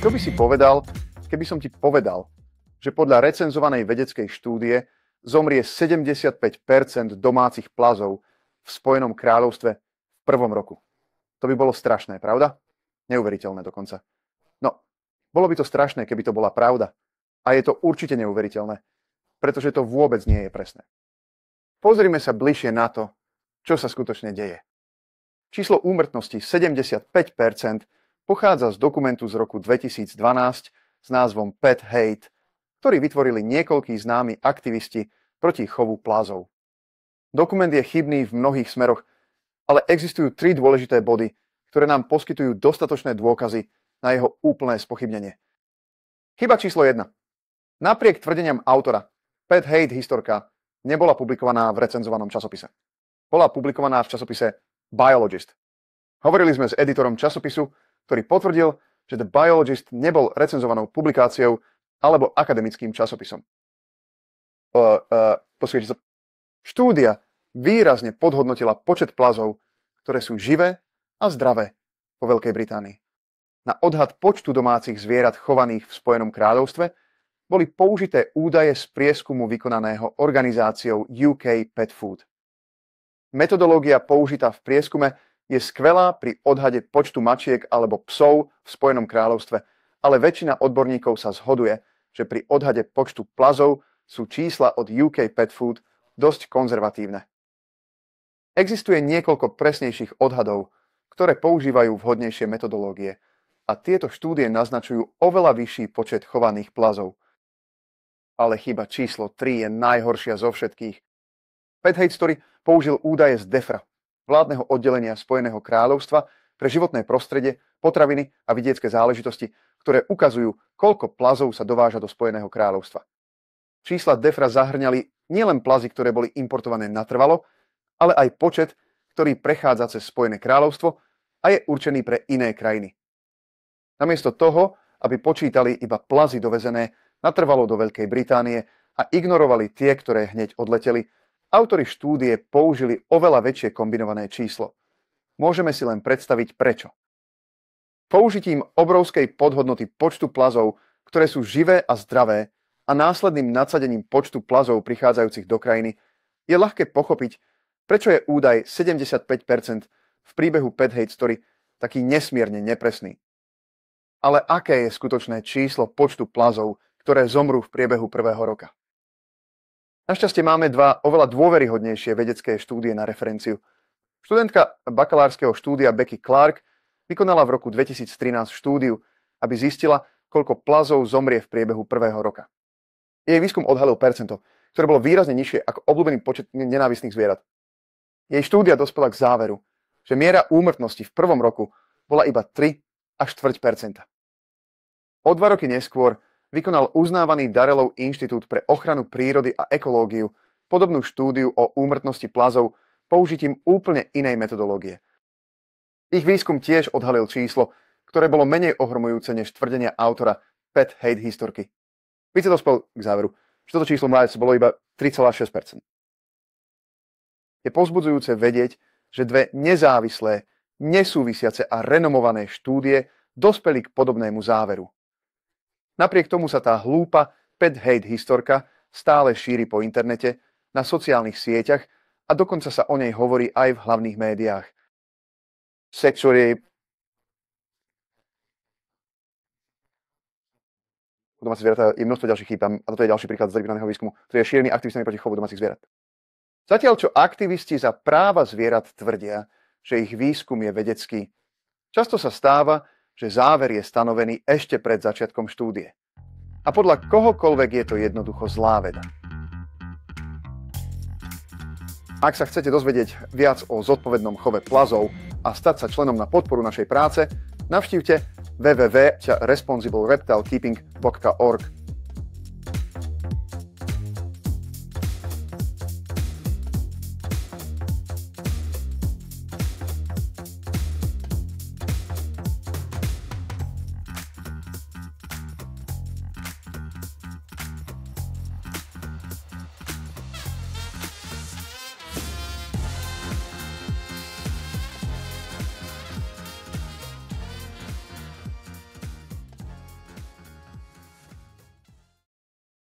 Čo by si povedal, keby som ti povedal, že podľa recenzovanej vedeckej štúdie zomrie 75% domácich plazov v Spojenom kráľovstve v prvom roku? To by bolo strašné, pravda? Neuveriteľné dokonca. No, bolo by to strašné, keby to bola pravda. A je to určite neuveriteľné, pretože to vôbec nie je presné. Pozrime sa bližšie na to, čo sa skutočne deje. Číslo úmrtnosti 75% pochádza z dokumentu z roku 2012 s názvom Pet Hate, ktorý vytvorili niekoľkí známi aktivisti proti chovu plazov. Dokument je chybný v mnohých smeroch, ale existujú 3 dôležité body, ktoré nám poskytujú dostatočné dôkazy na jeho úplné spochybnenie. Chyba číslo 1. Napriek tvrdeniam autora, Pet Hate historka nebola publikovaná v recenzovanom časopise. Bola publikovaná v časopise Biologist. Hovorili sme s editorom časopisu, ktorý potvrdil, že The Biologist nebol recenzovanou publikáciou alebo akademickým časopisom. Posviete sa. Štúdia výrazne podhodnotila počet plazov, ktoré sú živé a zdravé vo Veľkej Británii. Na odhad počtu domácich zvierat chovaných v Spojenom kráľovstve boli použité údaje z prieskumu vykonaného organizáciou UK Pet Food. Metodológia použitá v prieskume je skvelá pri odhade počtu mačiek alebo psov v Spojenom kráľovstve, ale väčšina odborníkov sa zhoduje, že pri odhade počtu plazov sú čísla od UK Pet Food dosť konzervatívne. Existuje niekoľko presnejších odhadov, ktoré používajú vhodnejšie metodológie a tieto štúdie naznačujú oveľa vyšší počet chovaných plazov. Ale chyba číslo 3 je najhoršia zo všetkých. Pet Hate Story použil údaje z DEFRA, vládneho oddelenia Spojeného kráľovstva pre životné prostredie, potraviny a vidiecké záležitosti, ktoré ukazujú, koľko plazov sa dováža do Spojeného kráľovstva. Čísla DEFRA zahrňali nielen plazy, ktoré boli importované natrvalo, ale aj počet, ktorý prechádza cez Spojené kráľovstvo a je určený pre iné krajiny. Namiesto toho, aby počítali iba plazy dovezené natrvalo do Veľkej Británie a ignorovali tie, ktoré hneď odleteli, autori štúdie použili oveľa väčšie kombinované číslo. Môžeme si len predstaviť prečo. Použitím obrovskej podhodnoty počtu plazov, ktoré sú živé a zdravé, a následným nadsadením počtu plazov prichádzajúcich do krajiny, je ľahké pochopiť, prečo je údaj 75% v príbehu Pet Hate Story taký nesmierne nepresný. Ale aké je skutočné číslo počtu plazov, ktoré zomrú v priebehu prvého roka? Našťastie máme 2 oveľa dôveryhodnejšie vedecké štúdie na referenciu. Študentka bakalárskeho štúdia Becky Clark vykonala v roku 2013 štúdiu, aby zistila, koľko plazov zomrie v priebehu prvého roka. Jej výskum odhalil percento, ktoré bolo výrazne nižšie ako obľúbený počet nenávistných zvierat. Jej štúdia dospela k záveru, že miera úmrtnosti v prvom roku bola iba 3 až 4%. O 2 roky neskôr vykonal uznávaný Darrellov inštitút pre ochranu prírody a ekológiu podobnú štúdiu o úmrtnosti plazov použitím úplne inej metodológie. Ich výskum tiež odhalil číslo, ktoré bolo menej ohromujúce než tvrdenia autora Pet Hate historky. Více dospel k záveru, že toto číslo mládež bolo iba 3,6%. Je povzbudzujúce vedieť, že 2 nezávislé, nesúvisiace a renomované štúdie dospeli k podobnému záveru. Napriek tomu sa tá hlúpa Pet Hate historka stále šíri po internete, na sociálnych sieťach a dokonca sa o nej hovorí aj v hlavných médiách. Domácich zvierat je množstvo ďalších chýb a toto je ďalší príklad z vykonaného výskumu, ktorý je šírený aktivistami proti chovu domácich zvierat. Zatiaľ, čo aktivisti za práva zvierat tvrdia, že ich výskum je vedecký, často sa stáva, že záver je stanovený ešte pred začiatkom štúdie. A podľa kohokoľvek je to jednoducho zlá veda. Ak sa chcete dozvedieť viac o zodpovednom chove plazov a stať sa členom na podporu našej práce, navštívte www.responsiblereptilekeeping.org.